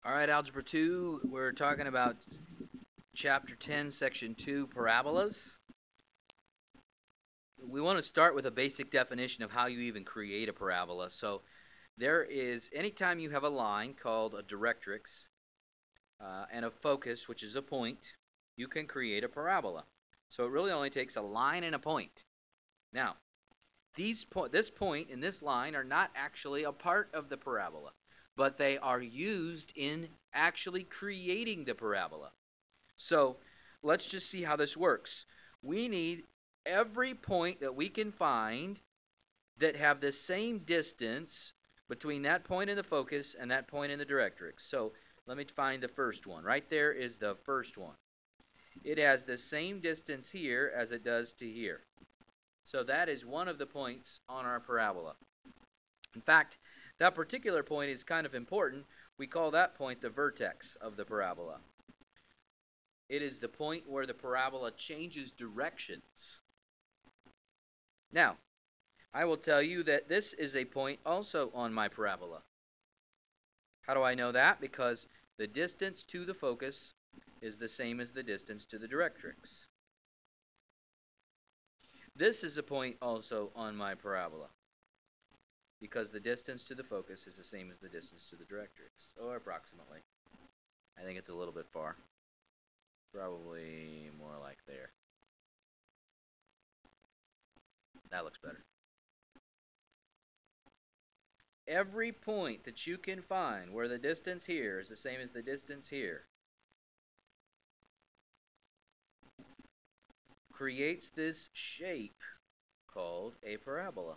All right, Algebra 2, we're talking about Chapter 10, Section 2, Parabolas. We want to start with a basic definition of how you even create a parabola. So there is, anytime you have a line called a directrix and a focus, which is a point, you can create a parabola. So it really only takes a line and a point. Now, this point and this line are not actually a part of the parabola, but they are used in actually creating the parabola. So let's just see how this works. We need every point that we can find that have the same distance between that point in the focus and that point in the directrix. So let me find the first one. Right there is the first one. It has the same distance here as it does to here. So that is one of the points on our parabola. In fact, that particular point is kind of important. We call that point the vertex of the parabola. It is the point where the parabola changes directions. Now, I will tell you that this is a point also on my parabola. How do I know that? Because the distance to the focus is the same as the distance to the directrix. This is a point also on my parabola, because the distance to the focus is the same as the distance to the directrix, or approximately. I think it's a little bit far. Probably more like there. That looks better. Every point that you can find where the distance here is the same as the distance here creates this shape called a parabola.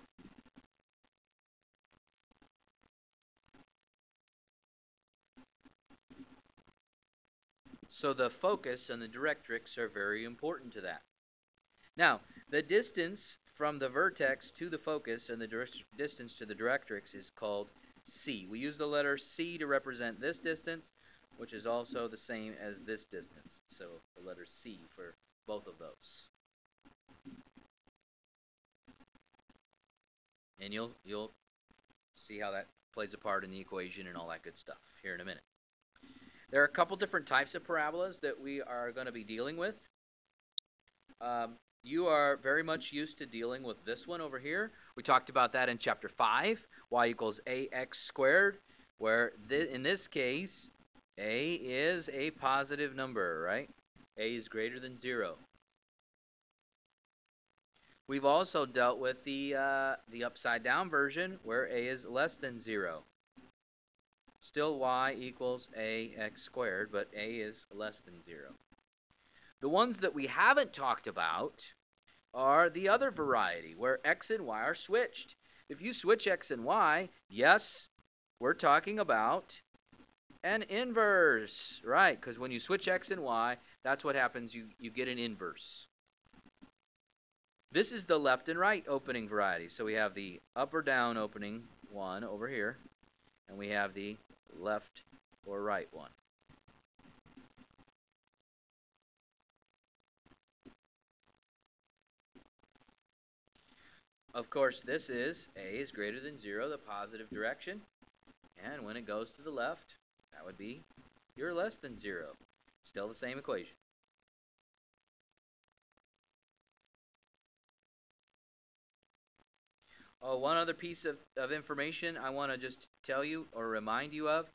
So the focus and the directrix are very important to that. Now, the distance from the vertex to the focus and the distance to the directrix is called c. We use the letter c to represent this distance, which is also the same as this distance. So the letter c for both of those. And you'll see how that plays a part in the equation and all that good stuff here in a minute. There are a couple different types of parabolas that we are going to be dealing with. You are very much used to dealing with this one over here. We talked about that in Chapter 5, y equals ax squared, where in this case, a is a positive number, right? A is greater than 0. We've also dealt with the upside down version, where a is less than 0. Still y equals ax squared, but a is less than 0. The ones that we haven't talked about are the other variety, where x and y are switched. If you switch x and y, yes, we're talking about an inverse, right? Because when you switch x and y, that's what happens. You get an inverse. This is the left and right opening variety. So we have the up or down opening one over here, and we have the left or right one. Of course, this is a is greater than 0, the positive direction. And when it goes to the left, that would be you're less than 0. Still the same equation. Oh, one other piece of information I want to just tell you or remind you of.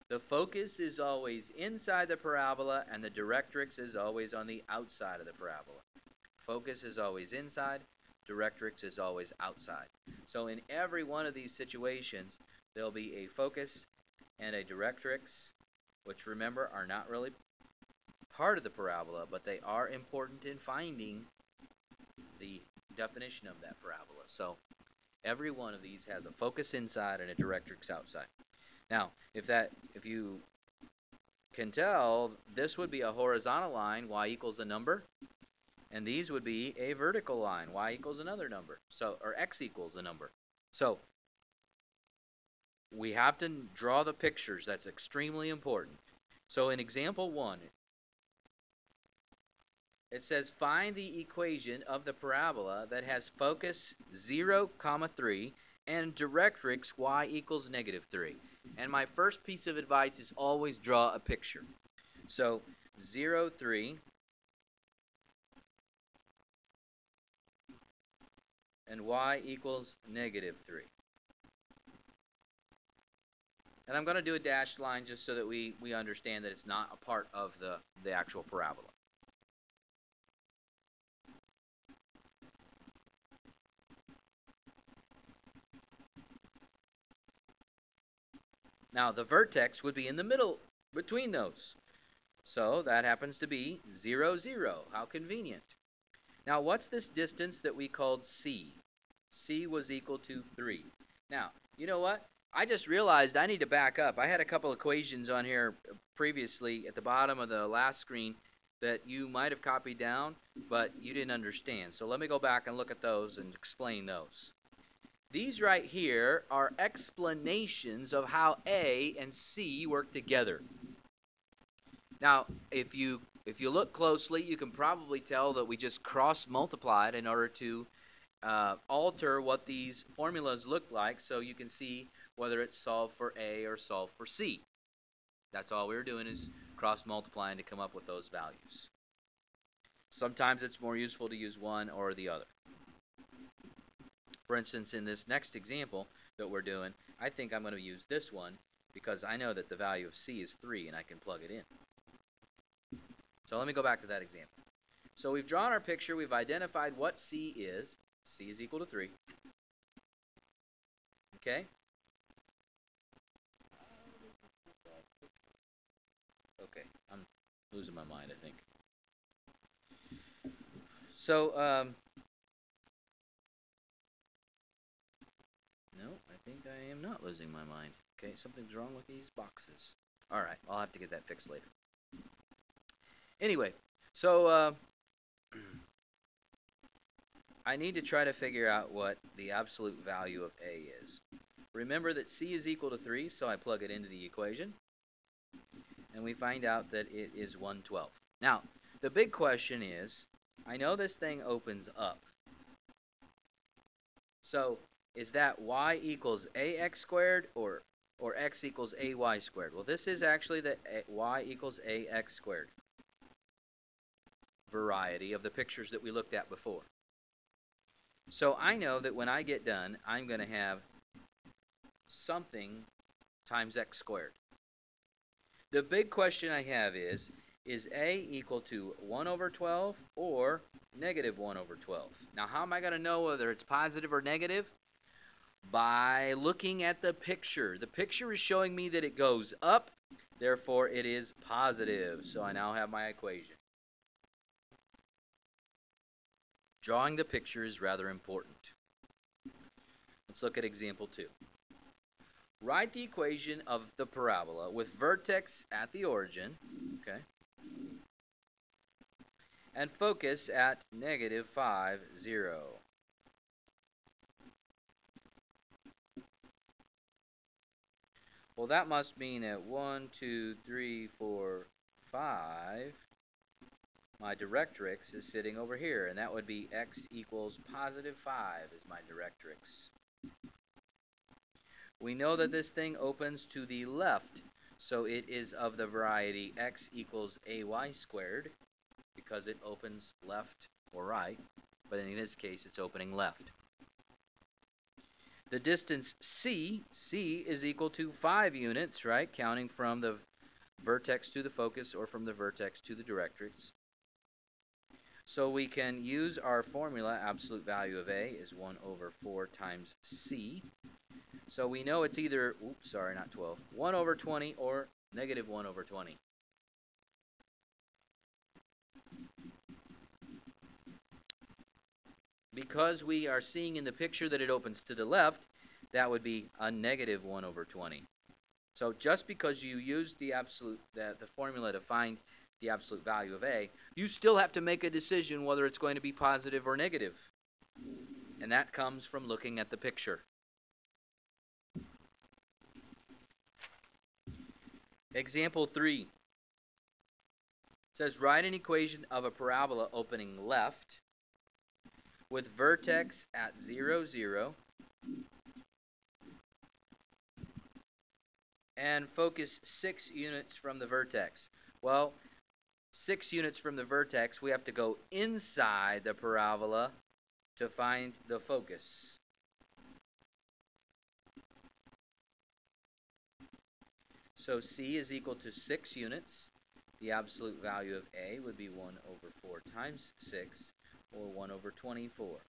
The focus is always inside the parabola, and the directrix is always on the outside of the parabola. Focus is always inside, directrix is always outside. So in every one of these situations, there'll be a focus and a directrix, which remember are not really part of the parabola, but they are important in finding the definition of that parabola. So every one of these has a focus inside and a directrix outside. Now, if you can tell, this would be a horizontal line, y equals a number, and these would be a vertical line, y equals another number, so or x equals a number. So we have to draw the pictures. That's extremely important. So in example 1, it says find the equation of the parabola that has focus 0, 3 and Directrix y equals -3. And my first piece of advice is always draw a picture. So 0, 3, and y equals -3. And I'm going to do a dashed line just so that we understand that it's not a part of the actual parabola. Now the vertex would be in the middle between those. So that happens to be 0, 0. How convenient. Now what's this distance that we called c? C was equal to 3. Now, you know what? I just realized I need to back up. I had a couple equations on here previously at the bottom of the last screen that you might have copied down, but you didn't understand. So let me go back and look at those and explain those. These right here are explanations of how A and C work together. Now, if you look closely, you can probably tell that we just cross-multiplied in order to alter what these formulas look like so you can see whether it's solved for A or solved for C. That's all we were doing is cross-multiplying to come up with those values. Sometimes it's more useful to use one or the other. For instance, in this next example that we're doing, I think I'm going to use this one because I know that the value of C is 3 and I can plug it in. So let me go back to that example. So we've drawn our picture, we've identified what C is. C is equal to 3. Okay? Okay, I'm losing my mind, I think. So, no, I think I am not losing my mind. Okay, something's wrong with these boxes. Alright, I'll have to get that fixed later. Anyway, so I need to try to figure out what the absolute value of A is. Remember that C is equal to 3, so I plug it into the equation. And we find out that it is 1/12. Now, the big question is, I know this thing opens up. So, is that y equals ax squared or x equals ay squared? Well, this is actually the y equals ax squared variety of the pictures that we looked at before. So I know that when I get done, I'm going to have something times x squared. The big question I have is A equal to 1/12 or -1/12? Now, how am I going to know whether it's positive or negative? By looking at the picture. The picture is showing me that it goes up, therefore it is positive. So I now have my equation. Drawing the picture is rather important. Let's look at example 2. Write the equation of the parabola with vertex at the origin, okay, and focus at -5, 0. Well, that must mean at 1, 2, 3, 4, 5, my directrix is sitting over here, and that would be x equals +5 is my directrix. We know that this thing opens to the left, so it is of the variety x equals ay squared, because it opens left or right, but in this case it's opening left. The distance C is equal to 5 units, right, counting from the vertex to the focus or from the vertex to the directrix. So we can use our formula, absolute value of A is 1/4 times C. So we know it's either, 1/20 or -1/20. Because we are seeing in the picture that it opens to the left, that would be a -1/20. So just because you use the formula to find the absolute value of A, you still have to make a decision whether it's going to be positive or negative. And that comes from looking at the picture. Example 3 says write an equation of a parabola opening left with vertex at 0, 0 and focus 6 units from the vertex. Well, 6 units from the vertex, we have to go inside the parabola to find the focus. So C is equal to 6 units. The absolute value of A would be 1 over 4 times 6, or 1 over 24.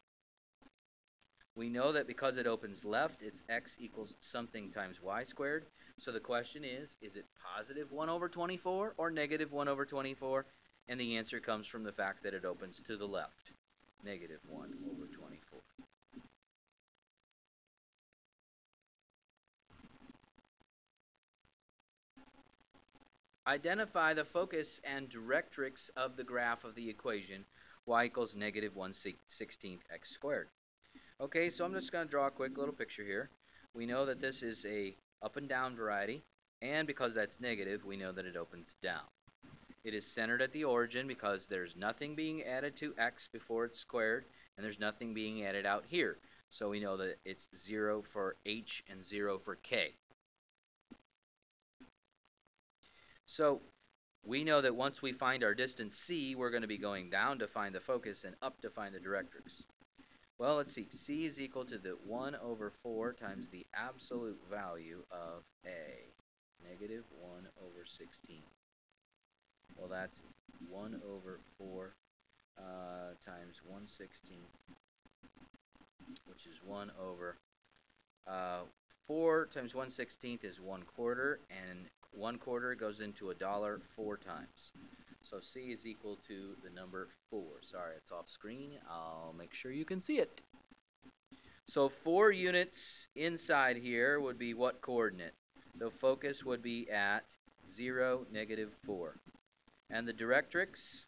We know that because it opens left, it's x equals something times y squared. So the question is it positive 1 over 24 or negative 1 over 24? And the answer comes from the fact that it opens to the left, negative 1 over 24. Identify the focus and directrix of the graph of the equation y equals negative 1/16 x squared. Okay, so I'm just going to draw a quick little picture here. We know that this is a up and down variety, and because that's negative, we know that it opens down. It is centered at the origin because there's nothing being added to x before it's squared, and there's nothing being added out here. So we know that it's 0 for h and 0 for k. So we know that once we find our distance c, we're going to be going down to find the focus and up to find the directrix. Well, let's see. C is equal to the 1 over 4 times the absolute value of A, negative 1 over 16. Well, that's 1 over 4 times 1/16, which is 1 over 4 times 1/16 is 1/4, and 1/4 goes into a dollar 4 times. So C is equal to the number 4. Sorry, it's off screen. I'll make sure you can see it. So 4 units inside here would be what coordinate? The focus would be at 0, negative 4. And the directrix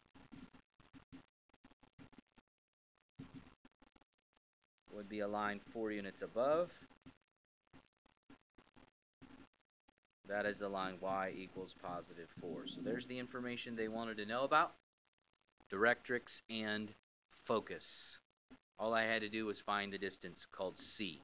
would be a line 4 units above. That is the line y equals positive 4. So there's the information they wanted to know about directrix and focus. All I had to do was find the distance called C.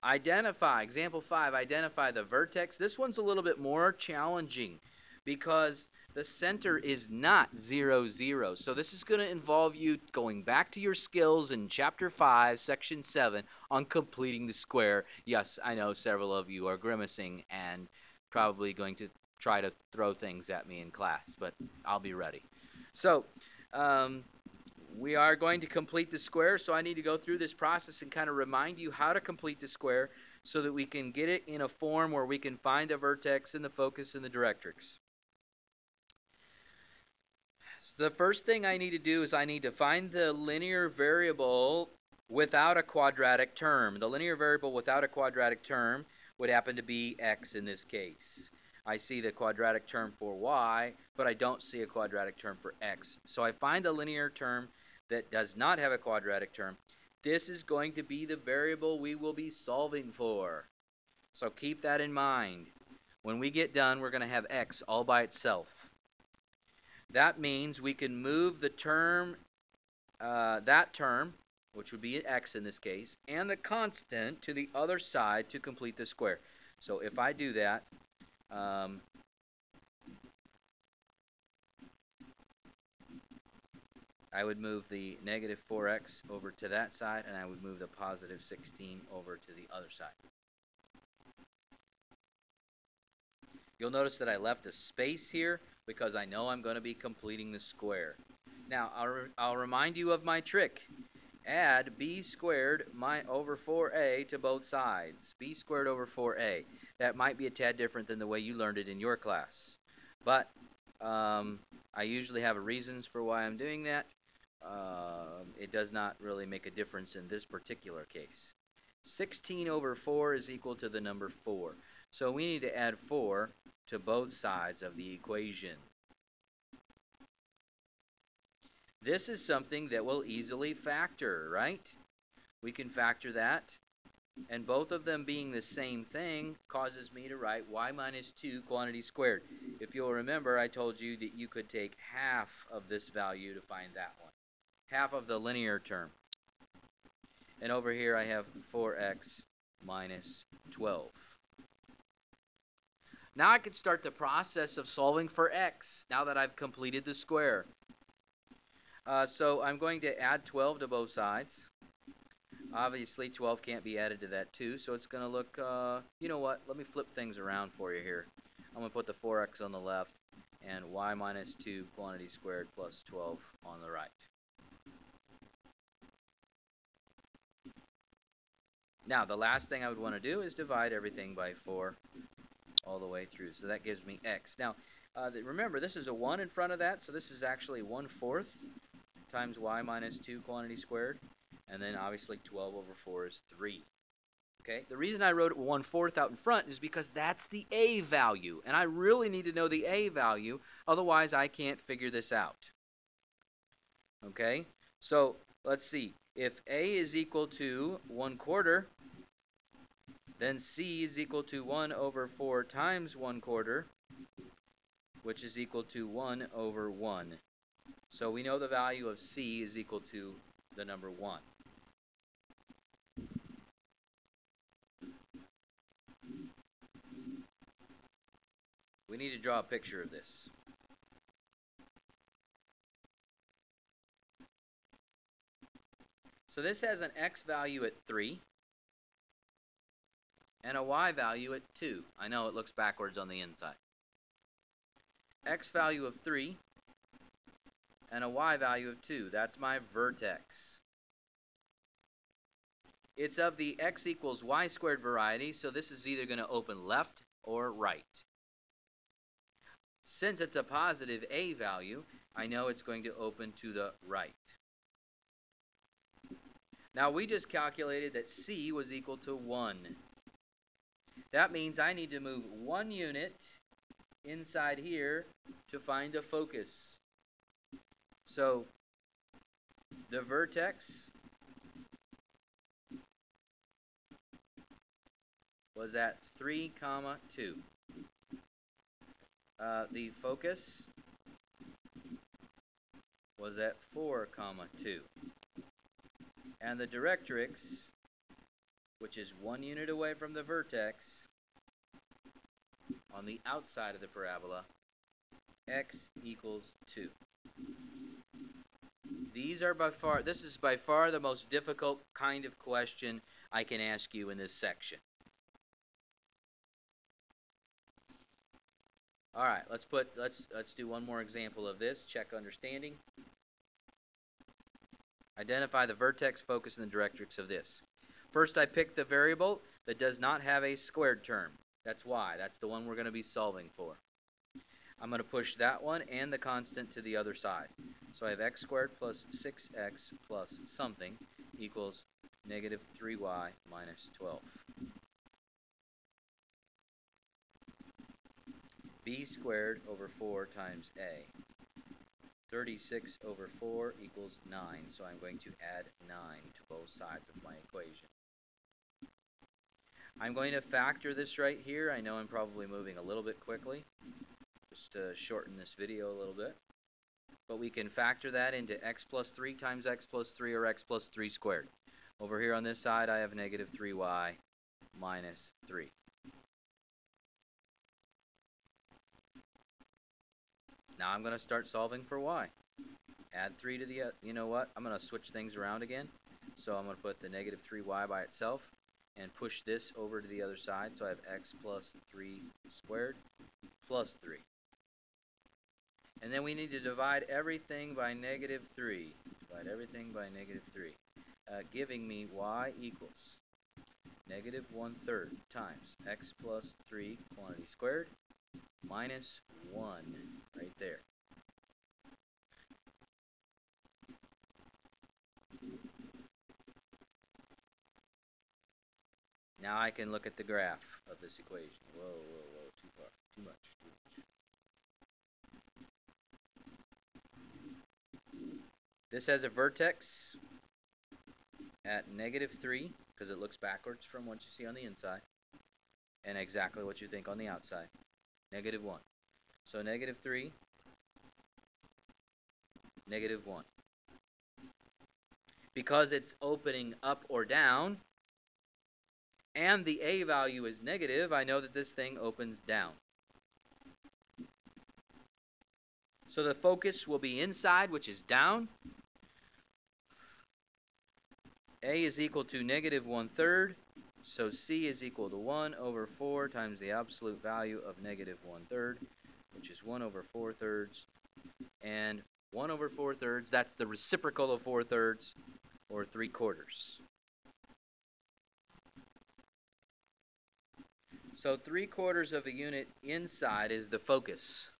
Identify, example 5, identify the vertex. This one's a little bit more challenging because the center is not 0, 0. So this is going to involve you going back to your skills in Chapter 5, Section 7 on completing the square. Yes, I know several of you are grimacing and probably going to try to throw things at me in class, but I'll be ready. So, we are going to complete the square, so I need to go through this process and kind of remind you how to complete the square so that we can get it in a form where we can find a vertex and the focus and the directrix. So the first thing I need to do is I need to find the linear variable without a quadratic term. The linear variable without a quadratic term would happen to be x in this case. I see the quadratic term for y, but I don't see a quadratic term for x. So I find a linear term that does not have a quadratic term. This is going to be the variable we will be solving for. So keep that in mind. When we get done, we're going to have x all by itself. That means we can move the term, that term, which would be x in this case, and the constant to the other side to complete the square. So if I do that, I would move the negative 4x over to that side, and I would move the positive 16 over to the other side. You'll notice that I left a space here because I know I'm going to be completing the square. Now, I'll remind you of my trick. Add b squared over 4a to both sides. b squared over 4a. That might be a tad different than the way you learned it in your class. But I usually have reasons for why I'm doing that. It does not really make a difference in this particular case. 16 over 4 is equal to the number 4. So we need to add 4 to both sides of the equation. This is something that will easily factor, right? We can factor that. And both of them being the same thing causes me to write y minus 2 quantity squared. If you'll remember, I told you that you could take half of this value to find that one. Half of the linear term. And over here I have 4x minus 12. now I can start the process of solving for x, now that I've completed the square. So I'm going to add 12 to both sides. Obviously, 12 can't be added to that 2, so it's going to look, you know what, let me flip things around for you here. I'm going to put the 4x on the left, and y minus 2 quantity squared plus 12 on the right. Now, the last thing I would want to do is divide everything by 4 all the way through. So that gives me x. Now, remember, this is a 1 in front of that, so this is actually 1/4 times y minus 2 quantity squared. And then, obviously, 12 over 4 is 3. Okay? The reason I wrote it 1/4 out in front is because that's the a value. And I really need to know the a value, otherwise I can't figure this out. Okay? So, let's see. If a is equal to 1/4, then c is equal to 1 over 4 times 1/4, which is equal to 1 over 1. So we know the value of c is equal to the number 1. We need to draw a picture of this. So this has an x value at 3 and a y value at 2. I know it looks backwards on the inside. X value of 3 and a y value of 2. That's my vertex. It's of the x equals y squared variety, so this is either going to open left or right. Since it's a positive a value, I know it's going to open to the right. Now, we just calculated that c was equal to 1. That means I need to move 1 unit inside here to find a focus. So, the vertex was at 3, 2. The focus was at 4, 2. And the directrix, which is 1 unit away from the vertex, on the outside of the parabola, x equals 2. This is by far the most difficult kind of question I can ask you in this section. All right, let's do one more example of this. Check understanding. Identify the vertex, focus, and the directrix of this. First, I picked the variable that does not have a squared term. That's y. That's the one we're going to be solving for. I'm going to push that one and the constant to the other side. So I have x squared plus 6x plus something equals negative 3y minus 12. b squared over 4 times a. 36 over 4 equals 9, so I'm going to add 9 to both sides of my equation. I'm going to factor this right here. I know I'm probably moving a little bit quickly, just to shorten this video a little bit. But we can factor that into x plus 3 times x plus 3, or x plus 3 squared. Over here on this side, I have negative 3y minus 3. Now I'm going to start solving for y. Add 3 to the, you know what, I'm going to switch things around again. So I'm going to put the negative 3y by itself and push this over to the other side. So I have x plus 3 squared plus 3. And then we need to divide everything by negative 3. Divide everything by negative 3. Giving me y equals negative 1/3 times x plus 3 quantity squared minus 1 right there. Now I can look at the graph of this equation. Whoa, whoa, whoa, too far, too much. This has a vertex at negative 3, because it looks backwards from what you see on the inside, and exactly what you think on the outside. Negative 1. So negative 3, negative 1. Because it's opening up or down, and the a value is negative, I know that this thing opens down. So the focus will be inside, which is down. A is equal to negative 1/3. So C is equal to 1 over 4 times the absolute value of negative 1/3, which is 1 over 4/3. And 1 over 4/3, that's the reciprocal of 4/3, or 3/4. So 3/4 of a unit inside is the focus.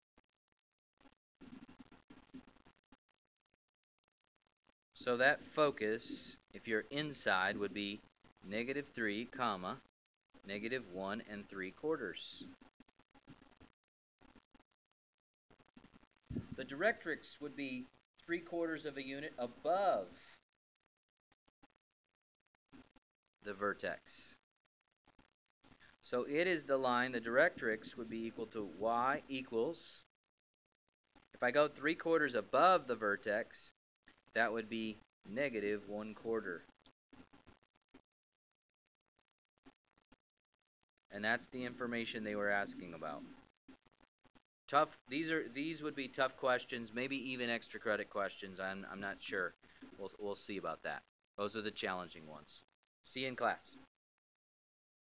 So that focus, if you're inside, would be negative 3, comma, negative 1 3/4. The directrix would be 3/4 of a unit above the vertex. So it is the line, the directrix would be equal to y equals, if I go 3/4 above the vertex, that would be negative 1/4. And that's the information they were asking about. Tough. These would be tough questions, maybe even extra credit questions. I'm not sure. We'll see about that. Those are the challenging ones. See you in class.